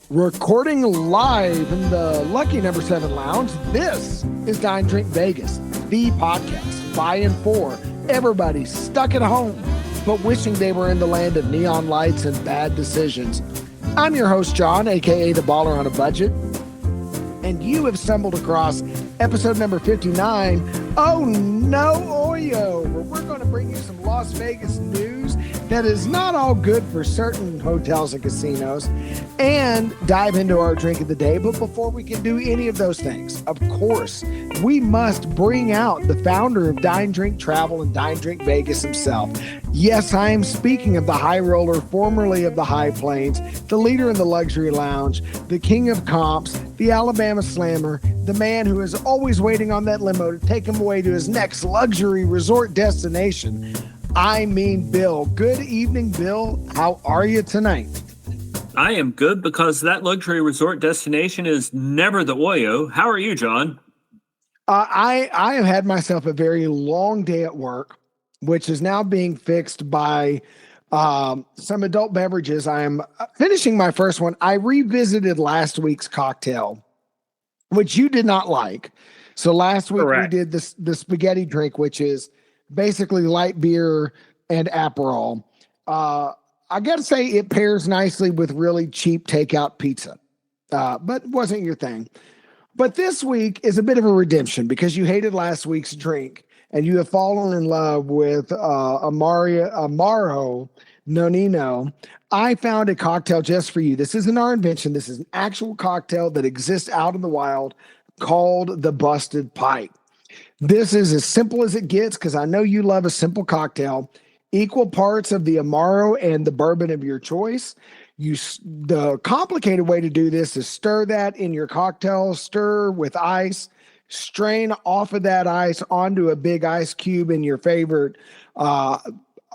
Recording live in the lucky number 7 lounge, this is Dine, Drink Vegas, the podcast by and for everybody stuck at home, but wishing they were in the land of neon lights and bad decisions. I'm your host, John, aka the Baller on a Budget, and you have stumbled across episode number 59, Oh No, OYO, where we're going to bring you some Las Vegas news that is not all good for certain hotels and casinos, and dive into our drink of the day. But before we can do any of those things, of course, we must bring out the founder of Dine, Drink Travel and Dine, Drink Vegas himself. Yes, I am speaking of the high roller, formerly of the High Plains, the leader in the luxury lounge, the king of comps, the Alabama Slammer, the man who is always waiting on that limo to take him away to his next luxury resort destination. I mean, Bill. Good evening, Bill. How are you tonight? I am good because that luxury resort destination is never the OYO. How are you, John? I have had myself a very long day at work, which is now being fixed by some adult beverages. I am finishing my first one. I revisited last week's cocktail, which you did not like. So last week Correct. we did the spaghetti drink, which is basically light beer and Aperol. I got to say it pairs nicely with really cheap takeout pizza, but wasn't your thing. But this week is a bit of a redemption because you hated last week's drink and you have fallen in love with Amaro Nonino. I found a cocktail just for you. This isn't our invention. This is an actual cocktail that exists out in the wild called the Busted Pipe. This is as simple as it gets because I know you love a simple cocktail. Equal parts of the Amaro and the bourbon of your choice. The complicated way to do this is stir that in your cocktail, stir with ice, strain off of that ice onto a big ice cube in your favorite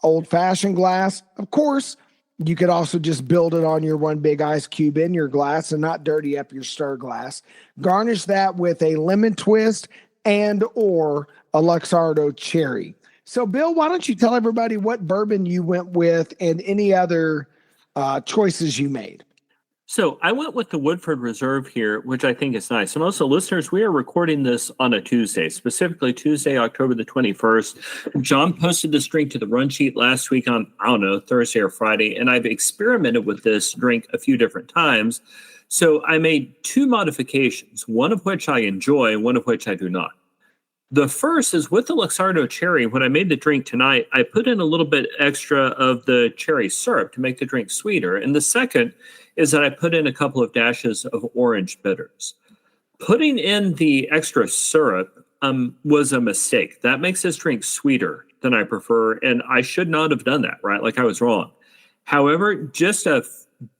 old-fashioned glass. Of course, you could also just build it on your one big ice cube in your glass and not dirty up your stir glass. Garnish that with a lemon twist and or a Luxardo cherry. So, Bill, why don't you tell everybody what bourbon you went with and any other choices you made? So I went with the Woodford Reserve here, which I think is nice. And also, listeners, we are recording this on a Tuesday, specifically Tuesday, October the 21st. John posted this drink to the run sheet last week on, I don't know, Thursday or Friday, and I've experimented with this drink a few different times. So I made two modifications, one of which I enjoy, one of which I do not. The first is with the Luxardo cherry. When I made the drink tonight, I put in a little bit extra of the cherry syrup to make the drink sweeter. And the second is that I put in a couple of dashes of orange bitters. Putting in the extra syrup was a mistake. That makes this drink sweeter than I prefer, and I should not have done that, right? Like I was wrong. However, just a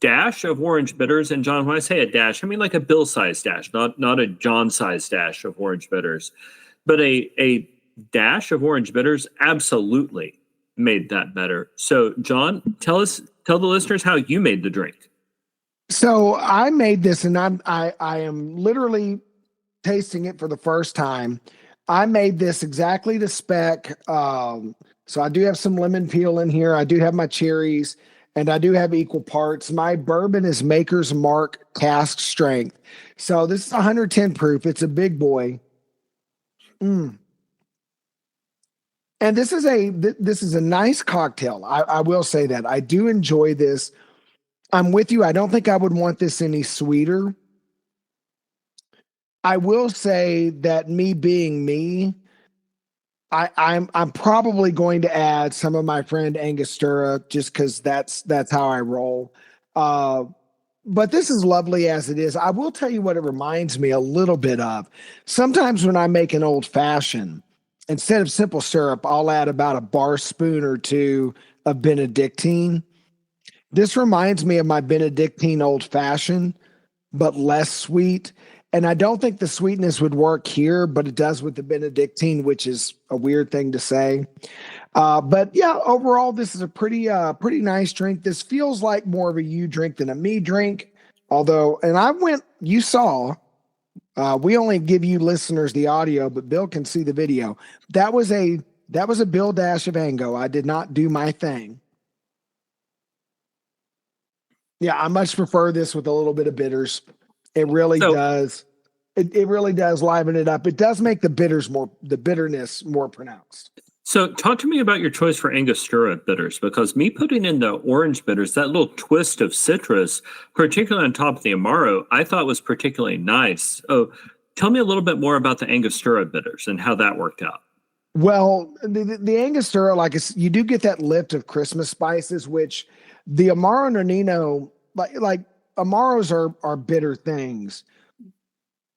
dash of orange bitters, and John, when I say a dash, I mean like a Bill-sized dash, not a John-sized dash of orange bitters. But a dash of orange bitters absolutely made that better. So, John, tell the listeners how you made the drink. So I made this, and I am literally tasting it for the first time. I made this exactly to spec. So I do have some lemon peel in here. I do have my cherries, and I do have equal parts. My bourbon is Maker's Mark cask strength. So this is 110 proof. It's a big boy. And this is a nice cocktail. I will say that I do enjoy this. I'm with you. I don't think I would want this any sweeter. I will say that me being me, I'm probably going to add some of my friend Angostura just because that's how I roll. But this is lovely as it is. I will tell you what it reminds me a little bit of. Sometimes when I make an old fashioned, instead of simple syrup, I'll add about a bar spoon or two of Benedictine. This reminds me of my Benedictine old fashioned, but less sweet. And I don't think the sweetness would work here, but it does with the Benedictine, which is a weird thing to say. But yeah, overall, this is a pretty nice drink. This feels like more of a you drink than a me drink. Although, and you saw, we only give you listeners the audio, but Bill can see the video. That was a Bill dash of Ango. I did not do my thing. Yeah, I much prefer this with a little bit of bitters. It really So, does. It really does liven it up. It does make the bitterness more pronounced. so talk to me about your choice for Angostura bitters, because me putting in the orange bitters, that little twist of citrus, particularly on top of the Amaro, I thought was particularly nice. Oh, tell me a little bit more about the Angostura bitters and how that worked out. Well, the Angostura, you do get that lift of Christmas spices, which the Amaro Nonino, like Amaros are bitter things,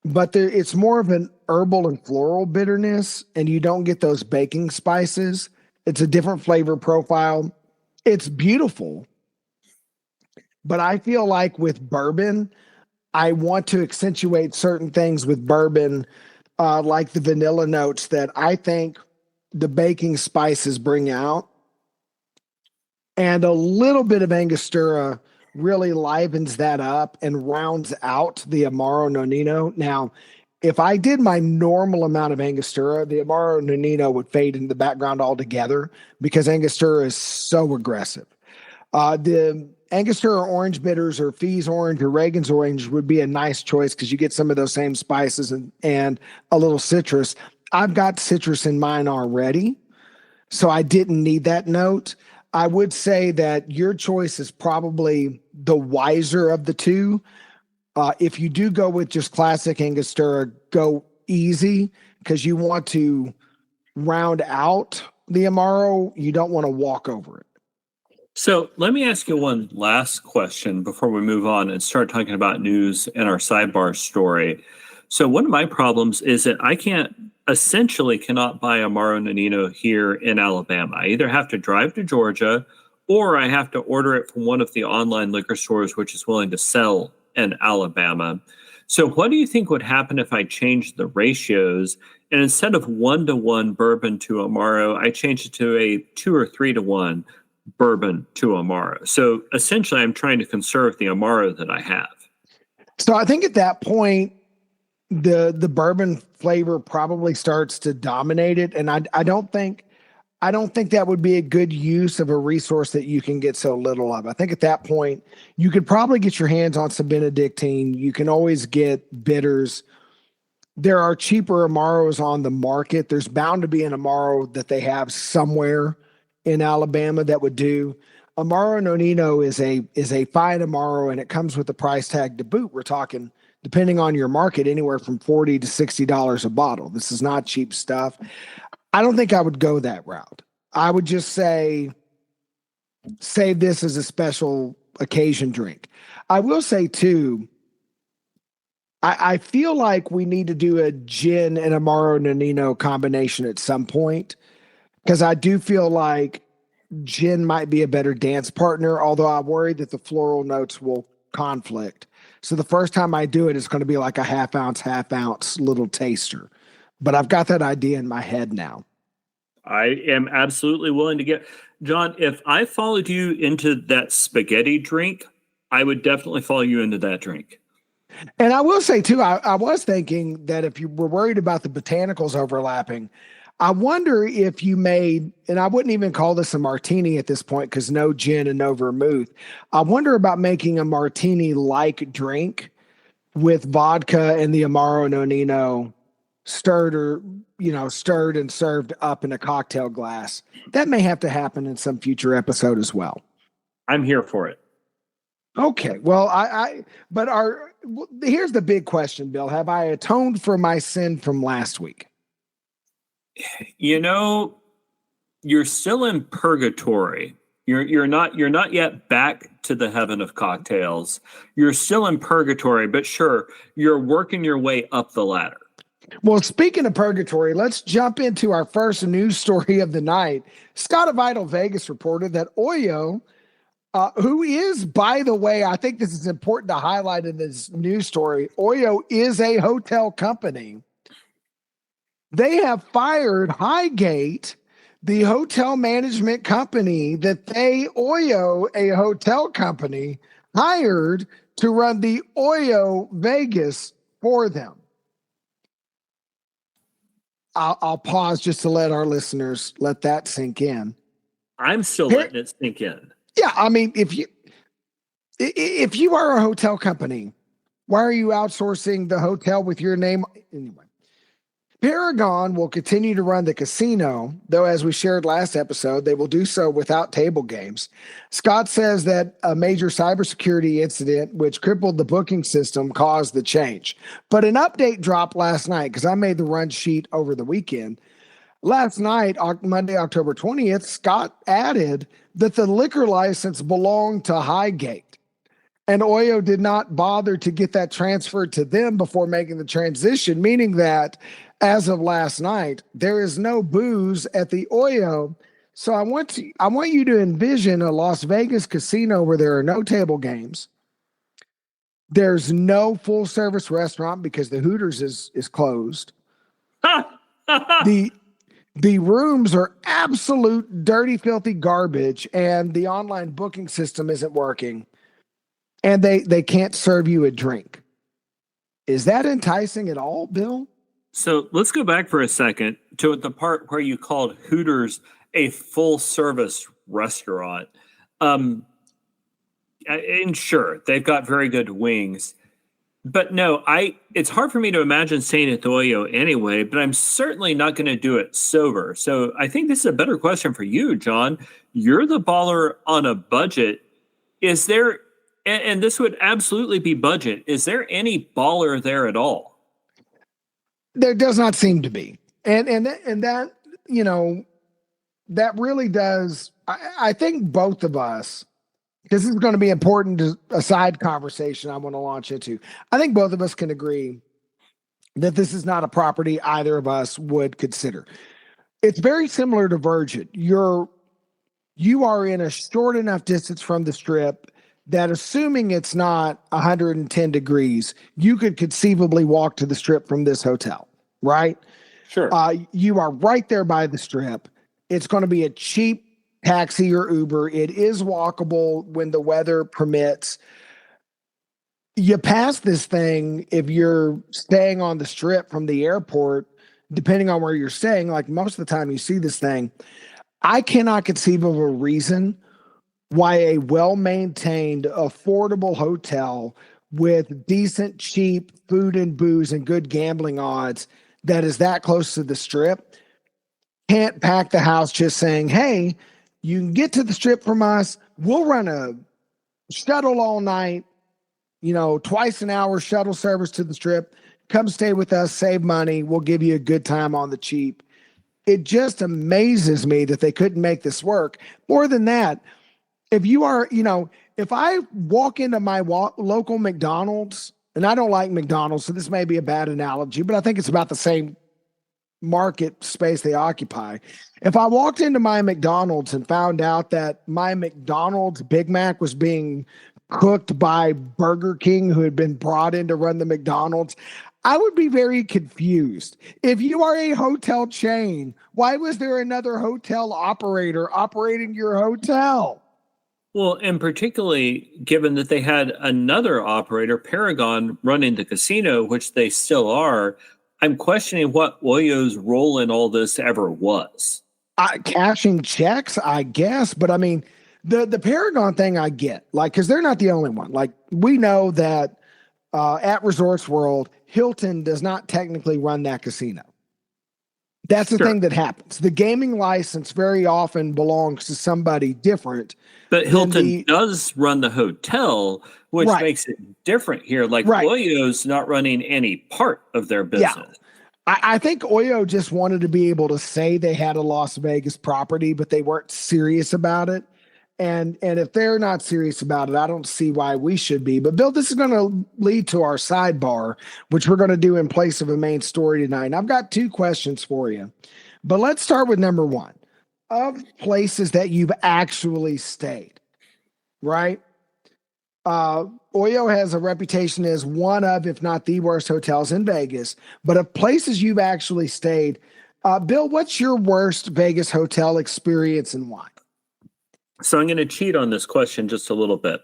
but it's more of an herbal and floral bitterness, and you don't get those baking spices. It's a different flavor profile. It's beautiful, but I feel like with bourbon, I want to accentuate certain things with bourbon, like the vanilla notes that I think the baking spices bring out, and a little bit of Angostura really livens that up and rounds out the Amaro Nonino. Now, if I did my normal amount of Angostura, the Amaro Nonino would fade into the background altogether because Angostura is so aggressive. The Angostura orange bitters or Fee's orange or Reagan's orange would be a nice choice because you get some of those same spices and a little citrus. I've got citrus in mine already, so I didn't need that note. I would say that your choice is probably the wiser of the two. If you do go with just classic Angostura, go easy because you want to round out the Amaro. You don't want to walk over it. So let me ask you one last question before we move on and start talking about news and our sidebar story. So one of my problems is that I essentially cannot buy Amaro Nonino here in Alabama. I either have to drive to Georgia or I have to order it from one of the online liquor stores which is willing to sell in Alabama. So what do you think would happen if I changed the ratios and instead of 1-to-1 bourbon to Amaro, I changed it to a 2 or 3-to-1 bourbon to Amaro? So essentially I'm trying to conserve the Amaro that I have. So I think at that point, the bourbon flavor probably starts to dominate it, and I don't think that would be a good use of a resource that you can get so little of. I think at that point you could probably get your hands on some Benedictine. You can always get bitters. There are cheaper Amaros on the market. There's bound to be an Amaro that they have somewhere in Alabama that would do. Amaro Nonino is a fine Amaro, and it comes with a price tag to boot. We're talking, depending on your market, anywhere from $40 to $60 a bottle. This is not cheap stuff. I don't think I would go that route. I would just save this as a special occasion drink. I will say too, I feel like we need to do a gin and Amaro Nonino combination at some point because I do feel like gin might be a better dance partner, although I worry that the floral notes will conflict. So the first time I do it, it's going to be like a half ounce little taster. But I've got that idea in my head now. I am absolutely willing to get, John, if I followed you into that spaghetti drink, I would definitely follow you into that drink. And I will say too, I was thinking that if you were worried about the botanicals overlapping, I wonder if you made, and I wouldn't even call this a martini at this point because no gin and no vermouth. I wonder about making a martini-like drink with vodka and the Amaro Nonino stirred and served up in a cocktail glass. That may have to happen in some future episode as well. I'm here for it. Okay. Well, here's the big question, Bill. Have I atoned for my sin from last week? You know, you're still in purgatory. You're not yet back to the heaven of cocktails. You're still in purgatory, but sure, you're working your way up the ladder. Well, speaking of purgatory, let's jump into our first news story of the night. Scott of Idle Vegas reported that OYO, who is, by the way, I think this is important to highlight in this news story, OYO is a hotel company. They have fired Highgate, the hotel management company that OYO, a hotel company, hired to run the OYO Vegas for them. I'll pause just to let our listeners let that sink in. I'm still letting it sink in. Yeah, I mean, If you are a hotel company, why are you outsourcing the hotel with your name? Anyway, Paragon will continue to run the casino, though, as we shared last episode, they will do so without table games. Scott says that a major cybersecurity incident, which crippled the booking system, caused the change. But an update dropped last night because I made the run sheet over the weekend. Last night, Monday, October 20th, Scott added that the liquor license belonged to Highgate. And OYO did not bother to get that transferred to them before making the transition, meaning that as of last night, there is no booze at the OYO. So I want you to envision a Las Vegas casino where there are no table games. There's no full service restaurant because the Hooters is closed. The rooms are absolute dirty, filthy garbage, and the online booking system isn't working. And they can't serve you a drink. Is that enticing at all, Bill? So let's go back for a second to the part where you called Hooters a full service restaurant. And sure, they've got very good wings. But no, it's hard for me to imagine staying at the OYO anyway, but I'm certainly not going to do it sober. So I think this is a better question for you, John. You're the baller on a budget. Is there, and this would absolutely be budget, is there any baller there at all? There does not seem to be. And that, that really does. I think both of us, this is going to be important to a side conversation I want to launch into. I think both of us can agree that this is not a property either of us would consider. It's very similar to Virgin. You are in a short enough distance from the Strip that, assuming it's not 110 degrees, you could conceivably walk to the Strip from this hotel, right? Sure. You are right there by the Strip. It's going to be a cheap taxi or Uber. It is walkable when the weather permits. You pass this thing if you're staying on the Strip from the airport, depending on where you're staying, like most of the time you see this thing. I cannot conceive of a reason why a well-maintained, affordable hotel with decent, cheap food and booze and good gambling odds that is that close to the Strip can't pack the house just saying, hey, you can get to the Strip from us. We'll run a shuttle all night, twice an hour shuttle service to the Strip. Come stay with us, save money. We'll give you a good time on the cheap. It just amazes me that they couldn't make this work. More than that, if you are, if I walk into my local McDonald's, and I don't like McDonald's, so this may be a bad analogy, but I think it's about the same market space they occupy. If I walked into my McDonald's and found out that my McDonald's Big Mac was being cooked by Burger King, who had been brought in to run the McDonald's, I would be very confused. If you are a hotel chain, why was there another hotel operator operating your hotel? Well, and particularly given that they had another operator, Paragon, running the casino, which they still are, I'm questioning what OYO's role in all this ever was. Cashing checks, I guess. But I mean, the Paragon thing I get, because they're not the only one. Like, we know that at Resorts World, Hilton does not technically run that casino. That's the thing that happens. The gaming license very often belongs to somebody different. But Hilton does run the hotel, which makes it different here. Like, OYO's not running any part of their business. Yeah. I think OYO just wanted to be able to say they had a Las Vegas property, but they weren't serious about it. And if they're not serious about it, I don't see why we should be. But Bill, this is going to lead to our sidebar, which we're going to do in place of a main story tonight. And I've got 2 questions for you, but let's start with number 1. Of places that you've actually stayed, right? OYO has a reputation as one of, if not the worst hotels in Vegas, but of places you've actually stayed, Bill, what's your worst Vegas hotel experience and why? So I'm going to cheat on this question just a little bit.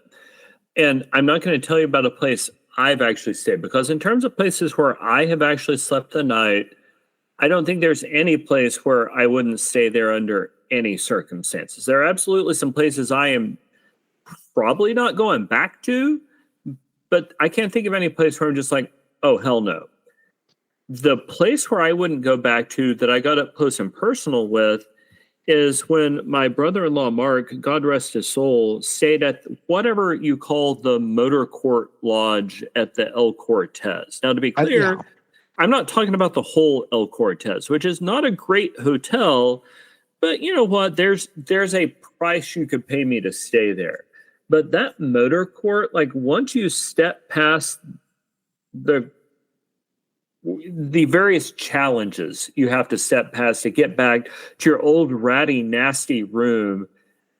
And I'm not going to tell you about a place I've actually stayed, because in terms of places where I have actually slept the night, I don't think there's any place where I wouldn't stay there under any circumstances. There are absolutely some places I am probably not going back to, but I can't think of any place where I'm just like, oh, hell no. The place where I wouldn't go back to that I got up close and personal with is when my brother-in-law, Mark, God rest his soul, stayed at whatever you call the Motor Court Lodge at the El Cortez. Now, to be clear, Yeah. I'm not talking about the whole El Cortez, which is not a great hotel, but you know what? There's a price you could pay me to stay there. But that Motor Court, like once you step past the various challenges you have to step past to get back to your old ratty, nasty room,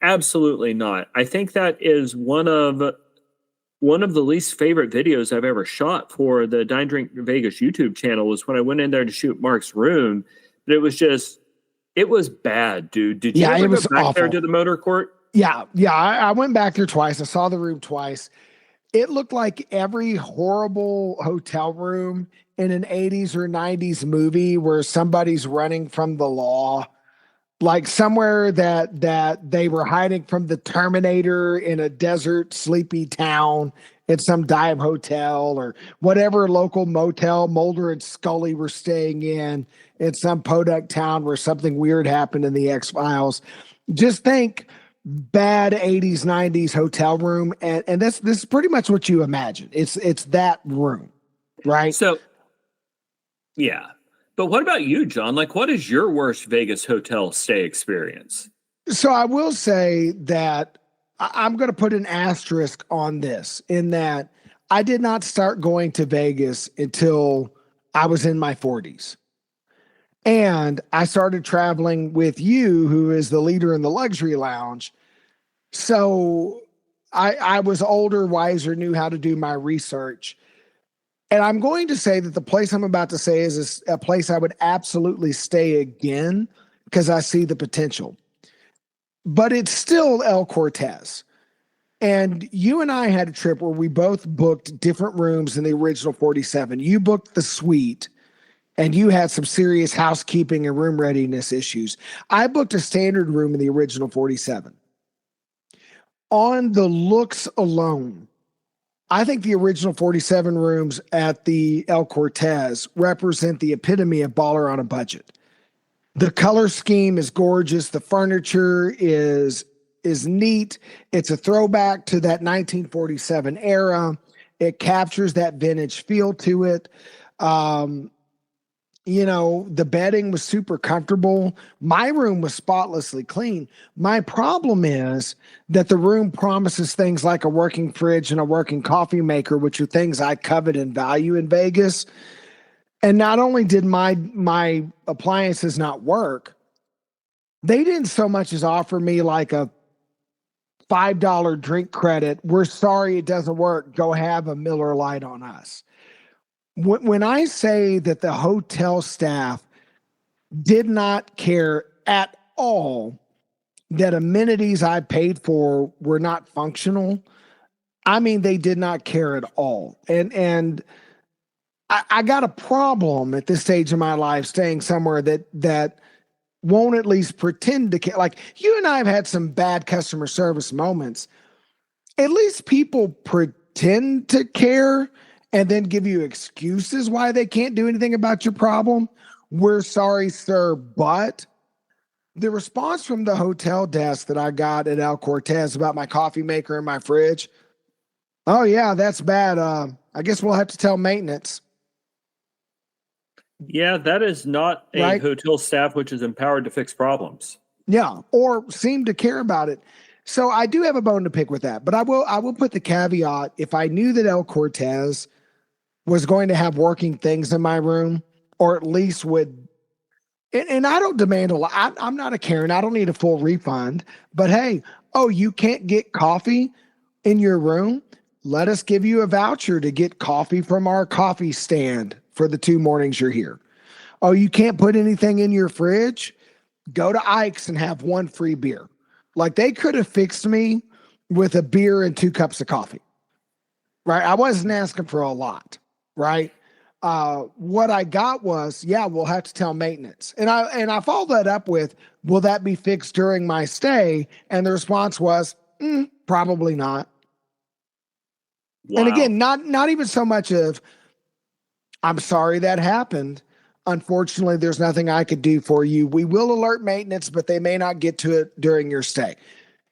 absolutely not. I think that is one of the least favorite videos I've ever shot for the Dine Drink Vegas YouTube channel was when I went in there to shoot Mark's room. But it was bad, dude. Did you ever it was go back awful. there to the Motor Court? Yeah. I went back there twice. I saw the room twice. It looked like every horrible hotel room in an 80s or 90s movie where somebody's running from the law, like somewhere that they were hiding from the Terminator in a desert sleepy town at some dive hotel or whatever local motel Mulder and Scully were staying in some podunk town where something weird happened in the X-Files. Just think bad 80s 90s hotel room, and this is pretty much what you imagine. It's that room, right? So yeah, but what about you, John? Like, what is your worst Vegas hotel stay experience? So I will say that I'm going to put an asterisk on this in that I did not start going to Vegas until I was in my 40s. And I started traveling with you, who is the leader in the luxury lounge. So I was older, wiser, knew how to do my research. And I'm going to say that the place I'm about to say is a place I would absolutely stay again because I see the potential. But it's still El Cortez. And you and I had a trip where we both booked different rooms in the original 47. You booked the suite, and you had some serious housekeeping and room readiness issues. I booked a standard room in the original 47. On the looks alone, I think the original 47 rooms at the El Cortez represent the epitome of baller on a budget. The color scheme is gorgeous. The furniture is neat. It's a throwback to that 1947 era. It captures that vintage feel to it. The bedding was super comfortable. My room was spotlessly clean. My problem is that the room promises things like a working fridge and a working coffee maker, which are things I covet and value in Vegas. And not only did my appliances not work, they didn't so much as offer me like a $5 drink credit. We're sorry it doesn't work. Go have a Miller Lite on us. When I say that the hotel staff did not care at all that amenities I paid for were not functional, I mean, they did not care at all. And I got a problem at this stage of my life staying somewhere that won't at least pretend to care. Like you and I have had some bad customer service moments. At least people pretend to care and then give you excuses why they can't do anything about your problem. We're sorry, sir, but the response from the hotel desk that I got at El Cortez about my coffee maker and my fridge, oh yeah, that's bad. I guess we'll have to tell maintenance. Yeah, that is not a Right? hotel staff which is empowered to fix problems. Yeah, or seem to care about it. So I do have a bone to pick with that, but I will put the caveat: if I knew that El Cortez was going to have working things in my room, or at least would, and I don't demand a lot. I'm not a Karen. I don't need a full refund. But hey, you can't get coffee in your room? Let us give you a voucher to get coffee from our coffee stand for the 2 mornings you're here. Oh, you can't put anything in your fridge? Go to Ike's and have 1 free beer. Like they could have fixed me with a beer and 2 cups of coffee, right? I wasn't asking for a lot, right? What I got was, yeah, we'll have to tell maintenance. And I followed that up with, will that be fixed during my stay? And the response was, Probably not. Wow. And again, not even so much of, I'm sorry that happened. Unfortunately, there's nothing I could do for you. We will alert maintenance, but they may not get to it during your stay.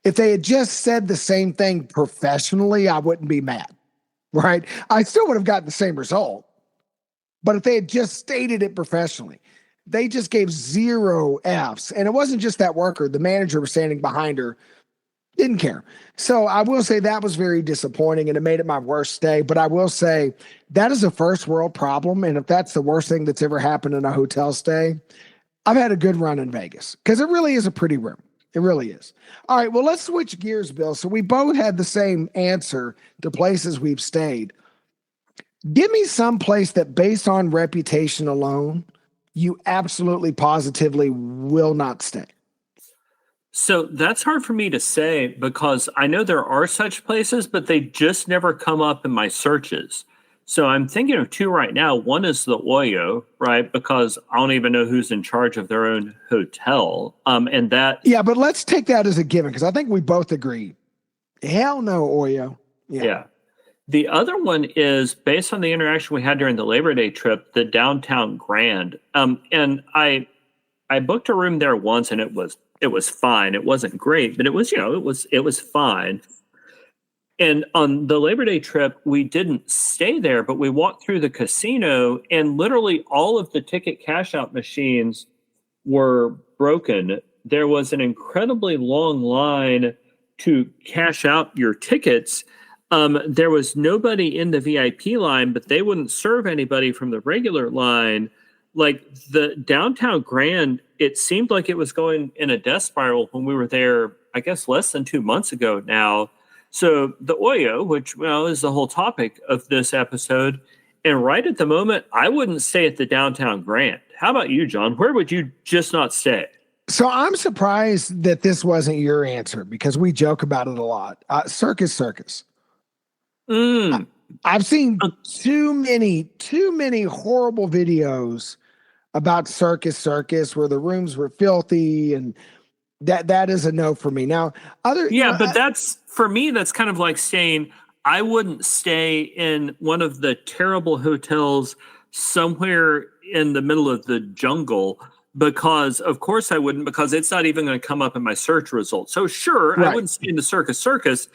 If they had just said the same thing professionally, I wouldn't be mad, right? I still would have gotten the same result. But if they had just stated it professionally, they just gave 0 Fs. And it wasn't just that worker. The manager was standing behind her, didn't care. So I will say that was very disappointing, and it made it my worst stay. But I will say that is a first world problem. And if that's the worst thing that's ever happened in a hotel stay, I've had a good run in Vegas because it really is a pretty room. It really is. All right, well, let's switch gears, Bill. So we both had the same answer to places we've stayed. Give me some place that, based on reputation alone, you absolutely positively will not stay. So that's hard for me to say because I know there are such places, but they just never come up in my searches. So I'm thinking of 2 right now. One is the OYO, right? Because I don't even know who's in charge of their own hotel. And that. Yeah, but let's take that as a given because I think we both agree. Hell no, OYO. Yeah. The other one is based on the interaction we had during the Labor Day trip, the downtown Grand. And I booked a room there once, and it was fine. It wasn't great, but it was fine. And on the Labor Day trip, we didn't stay there, but we walked through the casino, and literally all of the ticket cash out machines were broken. There was an incredibly long line to cash out your tickets. There was nobody in the VIP line, but they wouldn't serve anybody from the regular line. Like the downtown Grand, it seemed like it was going in a death spiral when we were there, I guess, less than 2 months ago now. So the OYO, which is the whole topic of this episode, and right at the moment, I wouldn't stay at the downtown Grand. How about you, John? Where would you just not stay? So I'm surprised that this wasn't your answer because we joke about it a lot. Circus. I've seen too many horrible videos about circus where the rooms were filthy, and that is a no for me. Now, but that's for me. That's kind of like saying I wouldn't stay in one of the terrible hotels somewhere in the middle of the jungle because, of course, I wouldn't, because it's not even going to come up in my search results. So sure, right. I wouldn't stay in the circus.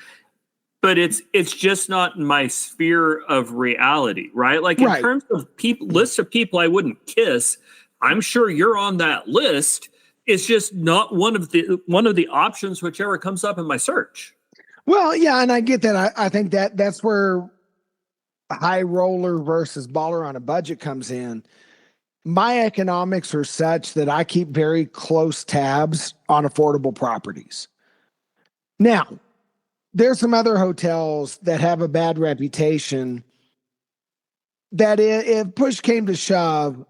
But it's just not in my sphere of reality, right? Like in terms of lists of people I wouldn't kiss, I'm sure you're on that list. It's just not one of the options, whichever comes up in my search. Well, yeah, and I get that. I think that's where high roller versus baller on a budget comes in. My economics are such that I keep very close tabs on affordable properties. Now, there's some other hotels that have a bad reputation that if push came to shove,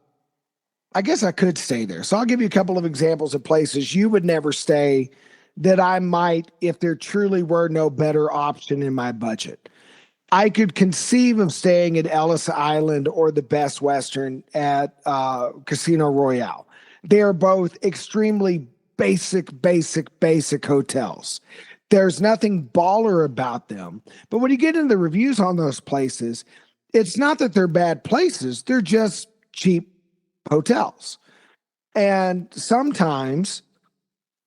I guess I could stay there. So I'll give you a couple of examples of places you would never stay that I might if there truly were no better option in my budget. I could conceive of staying at Ellis Island or the Best Western at Casino Royale. They are both extremely basic hotels. There's nothing baller about them. But when you get into the reviews on those places, it's not that they're bad places. They're just cheap hotels. And sometimes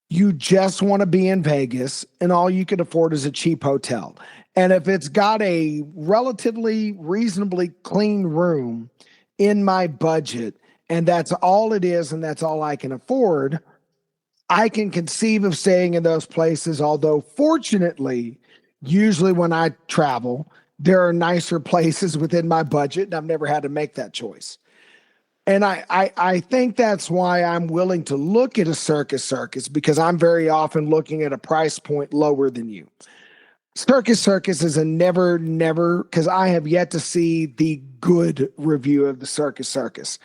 you just want to be in Vegas and all you can afford is a cheap hotel. And if it's got a relatively reasonably clean room in my budget, and that's all it is, and that's all I can afford, I can conceive of staying in those places. Although fortunately, usually when I travel, there are nicer places within my budget, and I've never had to make that choice. And I think that's why I'm willing to look at a circus because I'm very often looking at a price point lower than you. Circus is a never, because I have yet to see the good review of the Circus.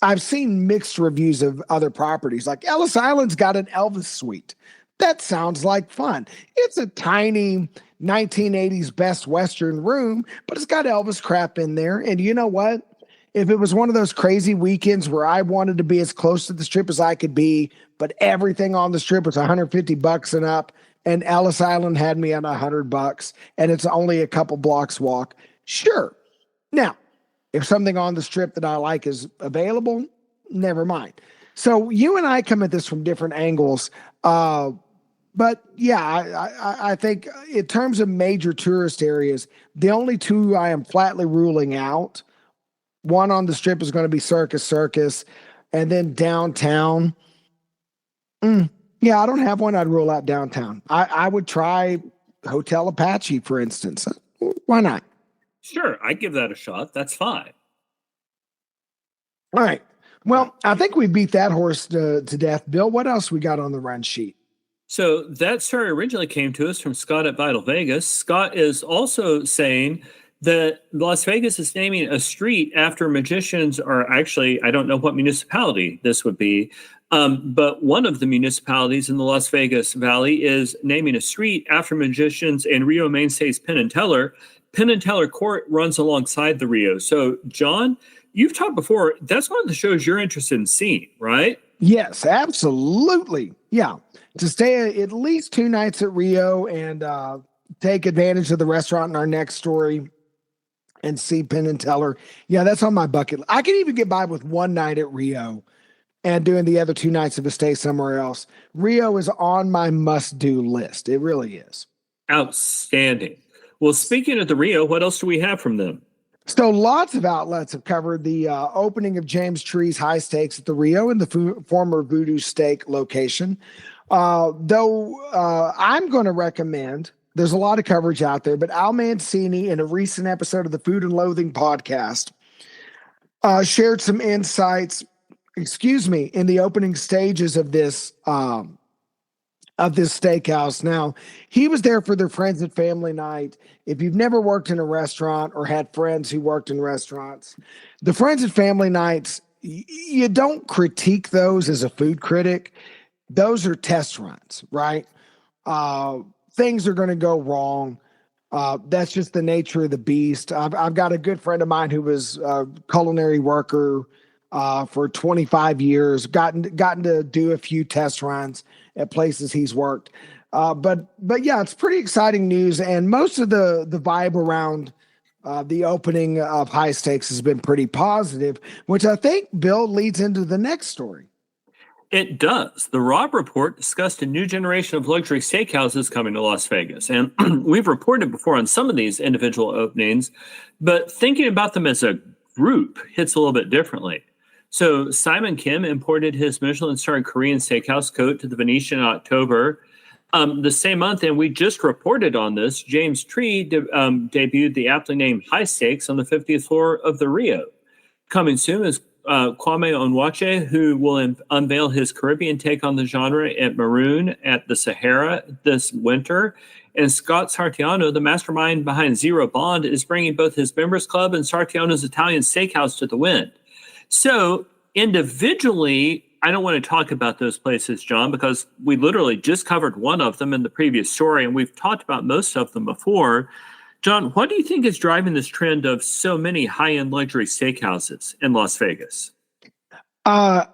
I've seen mixed reviews of other properties. Like Ellis Island's got an Elvis suite. That sounds like fun. It's a tiny 1980s Best Western room, but it's got Elvis crap in there. And you know what? If it was one of those crazy weekends where I wanted to be as close to the strip as I could be, but everything on the strip was $150 and up, and Ellis Island had me on $100 and it's only a couple blocks walk, sure. Now, if something on the strip that I like is available, never mind. So you and I come at this from different angles. But yeah, I think in terms of major tourist areas, the only two I am flatly ruling out, one on the strip is going to be Circus, and then downtown. Yeah, I don't have one I'd rule out downtown. I would try Hotel Apache, for instance. Why not? Sure, I'd give that a shot. That's fine. All right. Well, I think we beat that horse to death. Bill, what else we got on the run sheet? So that story originally came to us from Scott at Vital Vegas. Scott is also saying that Las Vegas is naming a street after magicians, or actually, I don't know what municipality this would be, but one of the municipalities in the Las Vegas Valley is naming a street after magicians and Rio mainstays Penn and Teller. Penn and Teller Court runs alongside the Rio. So, John, you've talked before, that's one of the shows you're interested in seeing, right? Yes, absolutely. Yeah. To stay at least 2 nights at Rio and take advantage of the restaurant in our next story and see Penn and Teller. Yeah, that's on my bucket. I could even get by with 1 night at Rio and doing the other 2 nights of a stay somewhere else. Rio is on my must-do list. It really is. Outstanding. Well, speaking of the Rio, what else do we have from them? So lots of outlets have covered the opening of James Tree's High Steaks at the Rio and the former Voodoo Steak location. Though I'm going to recommend, there's a lot of coverage out there, but Al Mancini in a recent episode of the Food and Loathing podcast shared some insights, in the opening stages of this steakhouse. Now, he was there for their friends and family night. If you've never worked in a restaurant or had friends who worked in restaurants, the friends and family nights, you don't critique those as a food critic. Those are test runs, right? Things are going to go wrong. That's just the nature of the beast. I've got a good friend of mine who was a culinary worker for 25 years, gotten to do a few test runs at places he's worked. But yeah, it's pretty exciting news. And most of the vibe around the opening of High Steaks has been pretty positive, which I think, Bill, leads into the next story. It does. The Robb Report discussed a new generation of luxury steakhouses coming to Las Vegas. And we've reported before on some of these individual openings, but thinking about them as a group hits a little bit differently. So Simon Kim imported his Michelin-starred Korean steakhouse coat to the Venetian in October. The same month, and we just reported on this, James Tree debuted the aptly named High Steaks on the 50th floor of the Rio. Coming soon is Kwame Onwuachi, who will unveil his Caribbean take on the genre at Maroon at the Sahara this winter. And Scott Sartiano, the mastermind behind Zero Bond, is bringing both his Members Club and Sartiano's Italian Steakhouse to the wind. So individually, I don't want to talk about those places, John, because we literally just covered one of them in the previous story, and we've talked about most of them before. John, what do you think is driving this trend of so many high-end luxury steakhouses in Las Vegas? I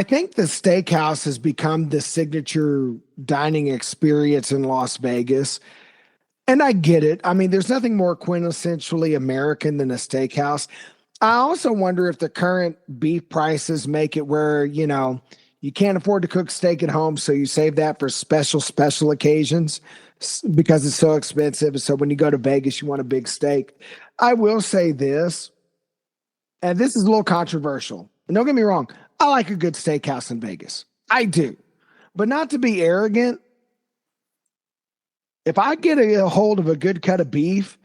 think the steakhouse has become the signature dining experience in Las Vegas. And I get it. I mean, there's nothing more quintessentially American than a steakhouse. I also wonder if the current beef prices make it where, you can't afford to cook steak at home, so you save that for special occasions because it's so expensive. So when you go to Vegas, you want a big steak. I will say this, and this is a little controversial. And don't get me wrong, I like a good steakhouse in Vegas. I do. But not to be arrogant, if I get a hold of a good cut of beef,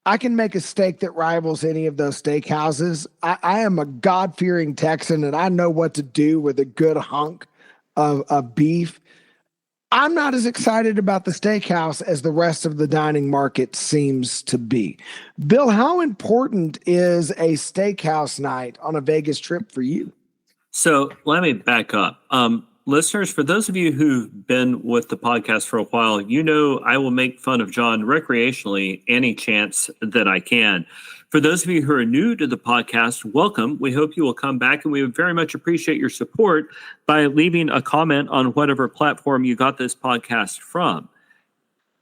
I can make a steak that rivals any of those steakhouses. I am a God-fearing Texan, and I know what to do with a good hunk of beef. I'm not as excited about the steakhouse as the rest of the dining market seems to be. Bill, how important is a steakhouse night on a Vegas trip for you? So let me back up. Listeners, for those of you who've been with the podcast for a while, I will make fun of John recreationally any chance that I can. For those of you who are new to the podcast, welcome. We hope you will come back, and we would very much appreciate your support by leaving a comment on whatever platform you got this podcast from.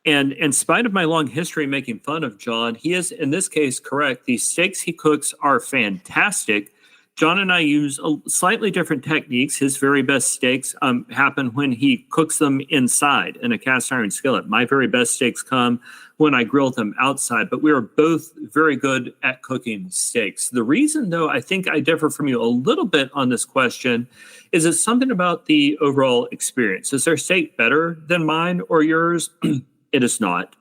And in spite of my long history making fun of John, he is, in this case, correct. The steaks he cooks are fantastic. John and I use slightly different techniques. His very best steaks happen when he cooks them inside in a cast iron skillet. My very best steaks come when I grill them outside, but we are both very good at cooking steaks. The reason, though, I think I differ from you a little bit on this question is it's something about the overall experience. Is their steak better than mine or yours? It is not.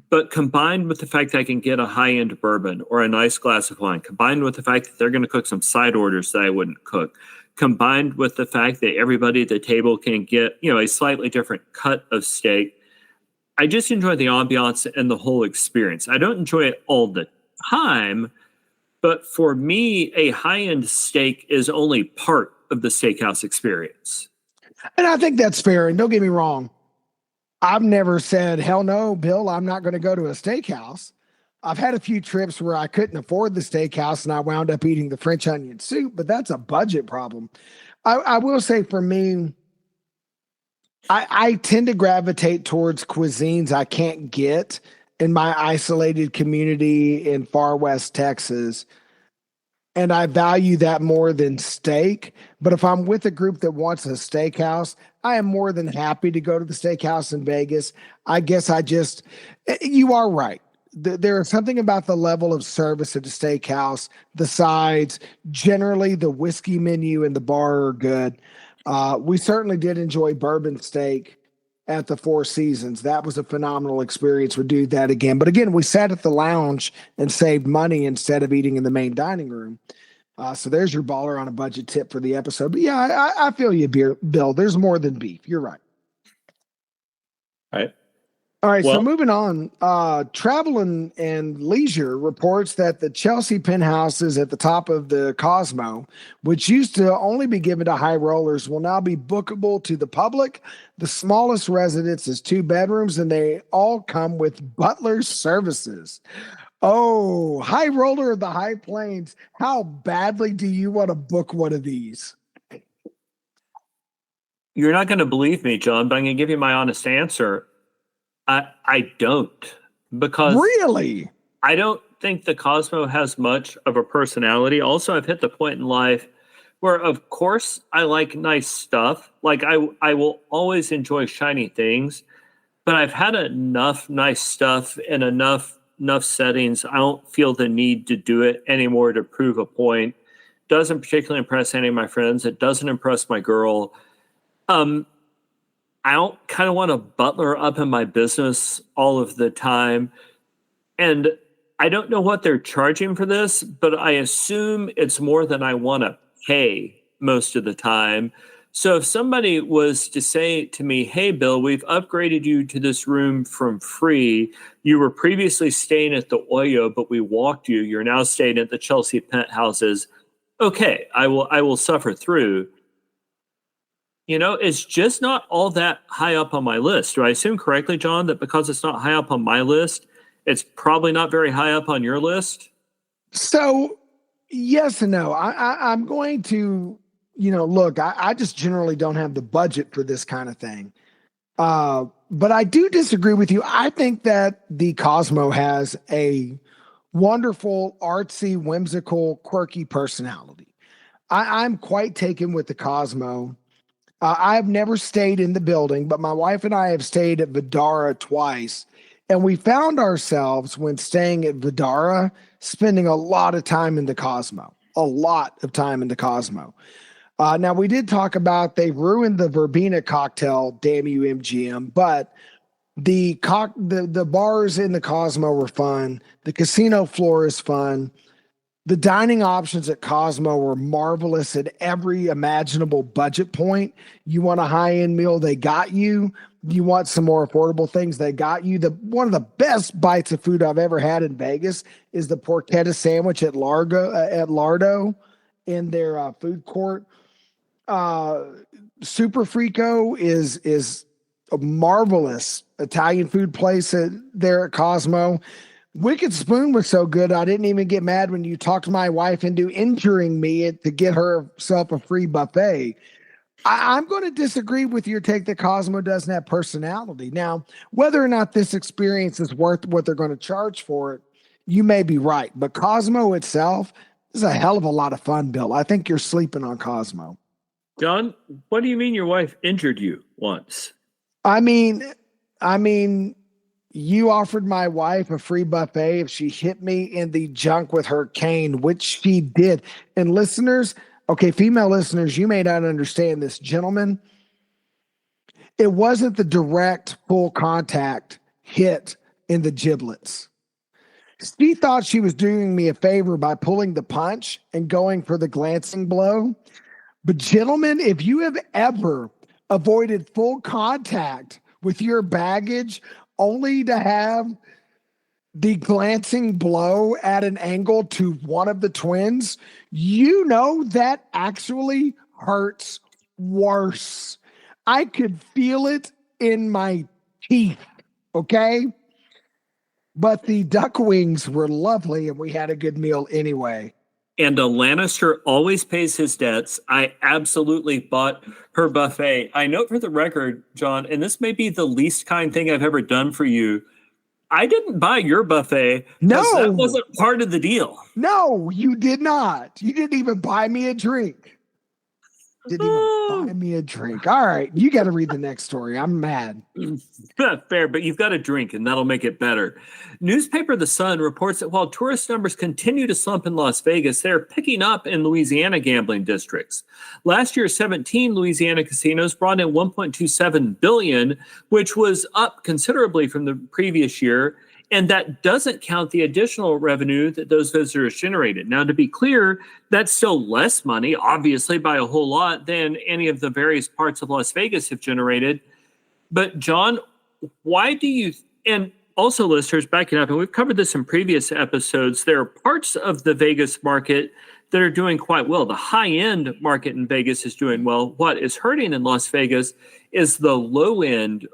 But combined with the fact that I can get a high-end bourbon or a nice glass of wine, combined with the fact that they're going to cook some side orders that I wouldn't cook, combined with the fact that everybody at the table can get, a slightly different cut of steak, I just enjoy the ambiance and the whole experience. I don't enjoy it all the time, but for me, a high-end steak is only part of the steakhouse experience. And I think that's fair. And don't get me wrong, I've never said, hell no, Bill, I'm not going to go to a steakhouse. I've had a few trips where I couldn't afford the steakhouse and I wound up eating the French onion soup, but that's a budget problem. I will say for me, I tend to gravitate towards cuisines I can't get in my isolated community in far west Texas. And I value that more than steak. But if I'm with a group that wants a steakhouse, I am more than happy to go to the steakhouse in Vegas. I guess you are right. There is something about the level of service at the steakhouse, the sides, generally the whiskey menu and the bar are good. We certainly did enjoy bourbon steak at the Four Seasons. That was a phenomenal experience. We'd do that again. But again, we sat at the lounge and saved money instead of eating in the main dining room. So there's your baller on a budget tip for the episode. But yeah, I feel you, Bill. There's more than beef. You're right. All right, so moving on, Travel and Leisure reports that the Chelsea penthouses at the top of the Cosmo, which used to only be given to high rollers, will now be bookable to the public. The smallest residence is 2 bedrooms, and they all come with butler services. Oh, high roller of the High Plains, how badly do you want to book one of these? You're not going to believe me, John, but I'm going to give you my honest answer. I don't, because really, I don't think the Cosmo has much of a personality. Also, I've hit the point in life where, of course, I like nice stuff. Like I will always enjoy shiny things, but I've had enough nice stuff in enough settings. I don't feel the need to do it anymore to prove a point. Doesn't particularly impress any of my friends. It doesn't impress my girl. I don't kind of want a butler up in my business all of the time. And I don't know what they're charging for this, but I assume it's more than I want to pay most of the time. So if somebody was to say to me, hey, Bill, we've upgraded you to this room from free. You were previously staying at the OYO, but we walked you. You're now staying at the Chelsea penthouses. Okay, I will suffer through. It's just not all that high up on my list. Do I assume correctly, John, that because it's not high up on my list, it's probably not very high up on your list? So, yes and no. I'm going to, look, I just generally don't have the budget for this kind of thing. But I do disagree with you. I think that the Cosmo has a wonderful, artsy, whimsical, quirky personality. I'm quite taken with the Cosmo. I've never stayed in the building, but my wife and I have stayed at Vidara twice. And we found ourselves, when staying at Vidara, spending a lot of time in the Cosmo. Now, we did talk about they ruined the Verbena cocktail, damn you, MGM, but the bars in the Cosmo were fun. The casino floor is fun. The dining options at Cosmo were marvelous at every imaginable budget point. You want a high-end meal, they got you. You want some more affordable things, they got you. One of the best bites of food I've ever had in Vegas is the porchetta sandwich at Lardo in their food court. Super Frico is a marvelous Italian food place there at Cosmo. Wicked Spoon was so good, I didn't even get mad when you talked my wife into injuring me to get herself a free buffet. I'm going to disagree with your take that Cosmo doesn't have personality. Now, whether or not this experience is worth what they're going to charge for it, you may be right. But Cosmo itself is a hell of a lot of fun, Bill. I think you're sleeping on Cosmo. John, what do you mean your wife injured you once? I mean, you offered my wife a free buffet if she hit me in the junk with her cane, which she did. And listeners, okay, female listeners, you may not understand this. Gentlemen, it wasn't the direct full contact hit in the giblets. She thought she was doing me a favor by pulling the punch and going for the glancing blow. But gentlemen, if you have ever avoided full contact with your baggage only to have the glancing blow at an angle to one of the twins, you know that actually hurts worse. I could feel it in my teeth, okay? But the duck wings were lovely and we had a good meal anyway. And a Lannister always pays his debts. I absolutely bought her buffet. I note for the record, John, and this may be the least kind thing I've ever done for you. I didn't buy your buffet. No. That wasn't part of the deal. No, you did not. You didn't even buy me a drink. Didn't even buy me a drink. All right, you got to read the next story. I'm mad. Fair, but you've got a drink, and that'll make it better. Newspaper The Sun reports that while tourist numbers continue to slump in Las Vegas, they're picking up in Louisiana gambling districts. Last year, 17 Louisiana casinos brought in $1.27 billion, which was up considerably from the previous year. And that doesn't count the additional revenue that those visitors generated. Now, to be clear, that's still less money, obviously, by a whole lot than any of the various parts of Las Vegas have generated. But, John, why do you, and also listeners, backing up, and we've covered this in previous episodes, there are parts of the Vegas market that are doing quite well. The high-end market in Vegas is doing well. What is hurting in Las Vegas is the lower-end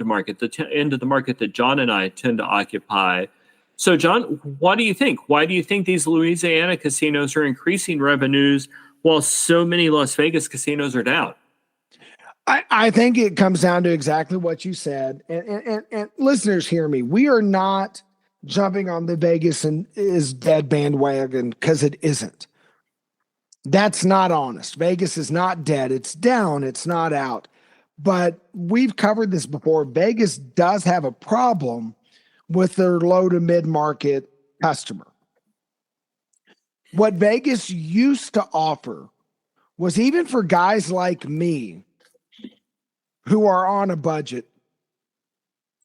market, the end of the market that John and I tend to occupy. So, John, what do you think? Why do you think these Louisiana casinos are increasing revenues while so many Las Vegas casinos are down? I think it comes down to exactly what you said. And listeners, hear me. We are not jumping on the Vegas and is dead bandwagon because it isn't. That's not honest. Vegas is not dead. It's down. It's not out. But we've covered this before. Vegas does have a problem with their low to mid market customer. What Vegas used to offer was, even for guys like me who are on a budget,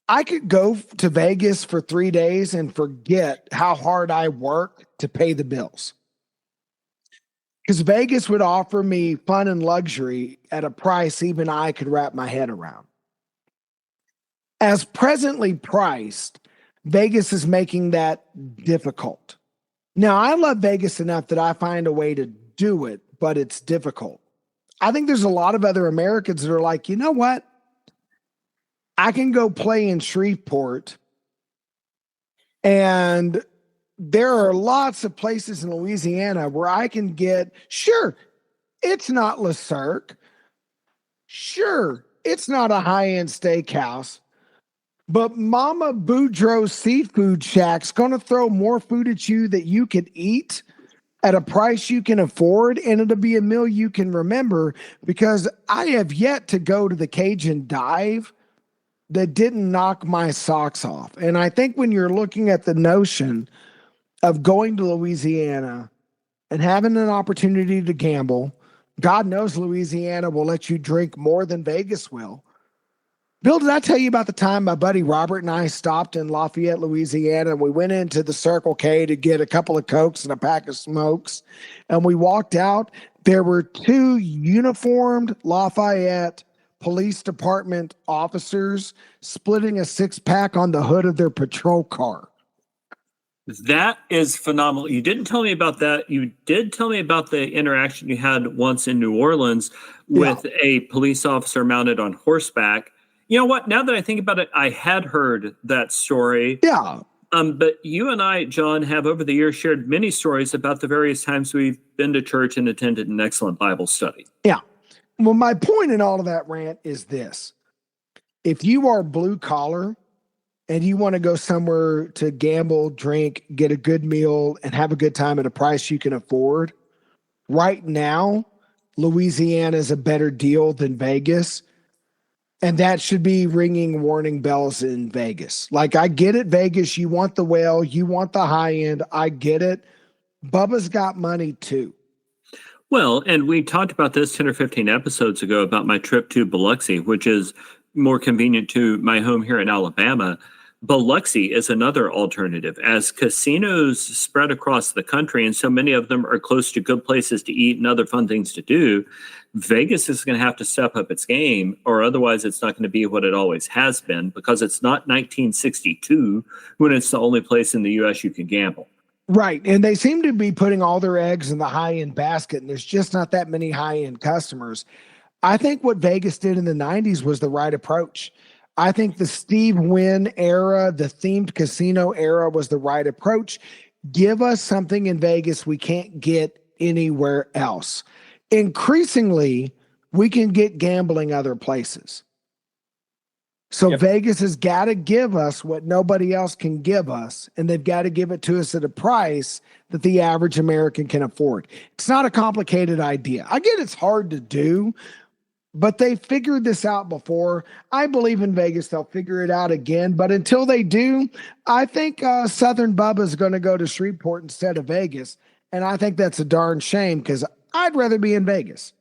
I could go to Vegas for 3 days and forget how hard I work to pay the bills. Because Vegas would offer me fun and luxury at a price even I could wrap my head around. As presently priced, Vegas is making that difficult. Now, I love Vegas enough that I find a way to do it, but it's difficult. I think there's a lot of other Americans that are like, you know what? I can go play in Shreveport, and there are lots of places in Louisiana where I can get, sure, it's not Le Cirque. Sure, it's not a high-end steakhouse, but Mama Boudreaux's Seafood Shack's going to throw more food at you that you can eat at a price you can afford, and it'll be a meal you can remember, because I have yet to go to the Cajun Dive that didn't knock my socks off. And I think when you're looking at the notion of going to Louisiana and having an opportunity to gamble, God knows Louisiana will let you drink more than Vegas will. Bill, did I tell you about the time my buddy Robert and I stopped in Lafayette, Louisiana, and we went into the Circle K to get a couple of Cokes and a pack of smokes, and we walked out. There were 2 uniformed Lafayette Police Department officers splitting a 6-pack on the hood of their patrol car. That is phenomenal. You didn't tell me about that. You did tell me about the interaction you had once in New Orleans with a police officer mounted on horseback. You know what? Now that I think about it, I had heard that story. Yeah. But you and I, John, have over the years shared many stories about the various times we've been to church and attended an excellent Bible study. Yeah. Well, my point in all of that rant is this. If you are blue collar and you want to go somewhere to gamble, drink, get a good meal, and have a good time at a price you can afford, right now, Louisiana is a better deal than Vegas. And that should be ringing warning bells in Vegas. Like, I get it, Vegas. You want the whale. You want the high end. I get it. Bubba's got money too. Well, and we talked about this 10 or 15 episodes ago about my trip to Biloxi, which is more convenient to my home here in Alabama. Biloxi is another alternative. As casinos spread across the country, and so many of them are close to good places to eat and other fun things to do, Vegas is going to have to step up its game, or otherwise it's not going to be what it always has been, because it's not 1962 when it's the only place in the U.S. you can gamble. Right. And they seem to be putting all their eggs in the high-end basket, and there's just not that many high-end customers. I think what Vegas did in the 90s was the right approach. I think the Steve Wynn era, the themed casino era, was the right approach. Give us something in Vegas we can't get anywhere else. Increasingly, we can get gambling other places. So yep. Vegas has got to give us what nobody else can give us, and they've got to give it to us at a price that the average American can afford. It's not a complicated idea. I get it's hard to do, but they figured this out before. I believe in Vegas they'll figure it out again, but until they do, I think Southern Bubba is going to go to Shreveport instead of Vegas, and I think that's a darn shame because I'd rather be in Vegas.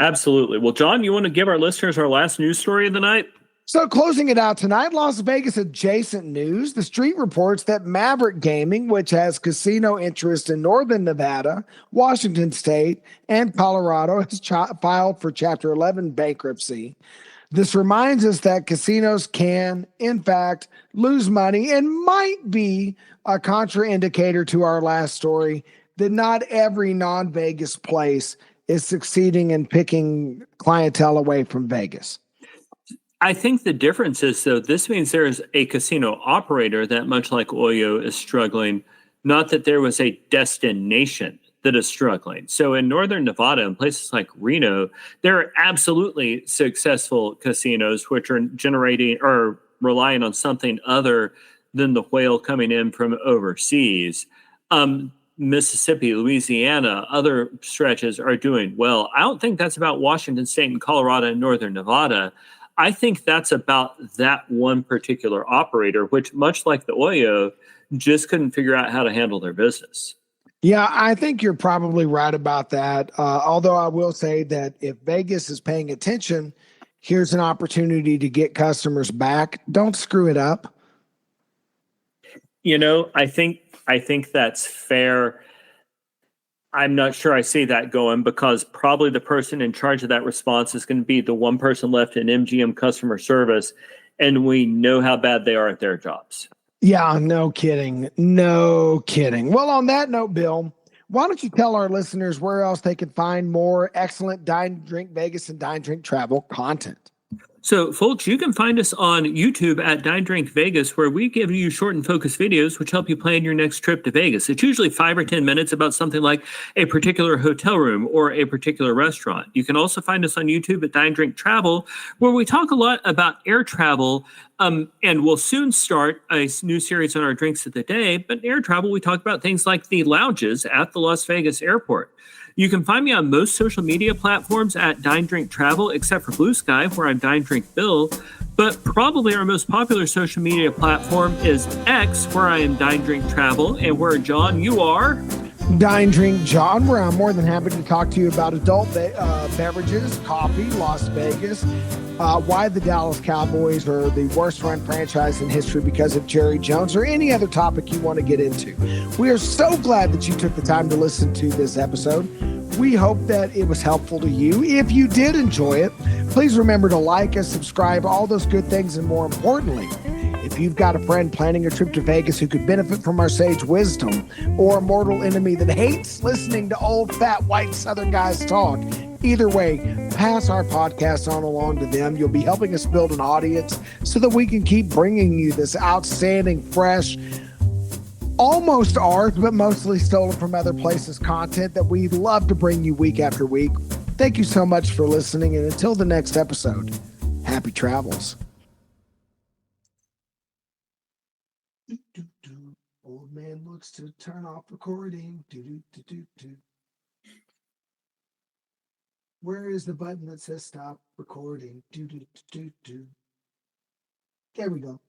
Absolutely. Well, John, you want to give our listeners our last news story of the night? So closing it out tonight, Las Vegas adjacent news. The Street reports that Maverick Gaming, which has casino interest in Northern Nevada, Washington State, and Colorado, has filed for Chapter 11 bankruptcy. This reminds us that casinos can, in fact, lose money and might be a contraindicator to our last story that not every non-Vegas place is succeeding in picking clientele away from Vegas. I think the difference is, though, this means there is a casino operator that, much like OYO, is struggling, not that there was a destination that is struggling. So in Northern Nevada and places like Reno, there are absolutely successful casinos which are generating or relying on something other than the whale coming in from overseas. Mississippi, Louisiana, other stretches are doing well. I don't think that's about Washington State and Colorado and Northern Nevada. I think that's about that one particular operator, which, much like the OYO, just couldn't figure out how to handle their business. Yeah, I think you're probably right about that. Although I will say that if Vegas is paying attention, here's an opportunity to get customers back. Don't screw it up. You know, I think that's fair. I'm not sure I see that going, because probably the person in charge of that response is going to be the one person left in MGM customer service, and we know how bad they are at their jobs. Yeah, no kidding. No kidding. Well, on that note, Bill, why don't you tell our listeners where else they can find more excellent Dine Drink Vegas and Dine Drink Travel content? So, folks, you can find us on YouTube at Dine Drink Vegas, where we give you short and focused videos which help you plan your next trip to Vegas. It's usually 5 or 10 minutes about something like a particular hotel room or a particular restaurant. You can also find us on YouTube at Dine Drink Travel, where we talk a lot about air travel, and we'll soon start a new series on our drinks of the day. But in air travel, we talk about things like the lounges at the Las Vegas airport. You can find me on most social media platforms at Dine Drink Travel, except for Blue Sky, where I'm Dine Drink Bill. But probably our most popular social media platform is X, where I am Dine Drink Travel, and where, John, you are Dine Drink John, where I'm more than happy to talk to you about adult beverages, coffee, Las Vegas, why the Dallas Cowboys are the worst run franchise in history because of Jerry Jones, or any other topic you want to get into. We are so glad that you took the time to listen to this episode. We hope that it was helpful to you. If you did enjoy it, please remember to like us, subscribe, all those good things, and more importantly, if you've got a friend planning a trip to Vegas who could benefit from our sage wisdom, or a mortal enemy that hates listening to old, fat, white Southern guys talk, either way, pass our podcast on along to them. You'll be helping us build an audience so that we can keep bringing you this outstanding, fresh, almost ours, but mostly stolen from other places content that we love to bring you week after week. Thank you so much for listening, and until the next episode, happy travels. Old man looks to turn off recording. Where is the button that says stop recording? There we go.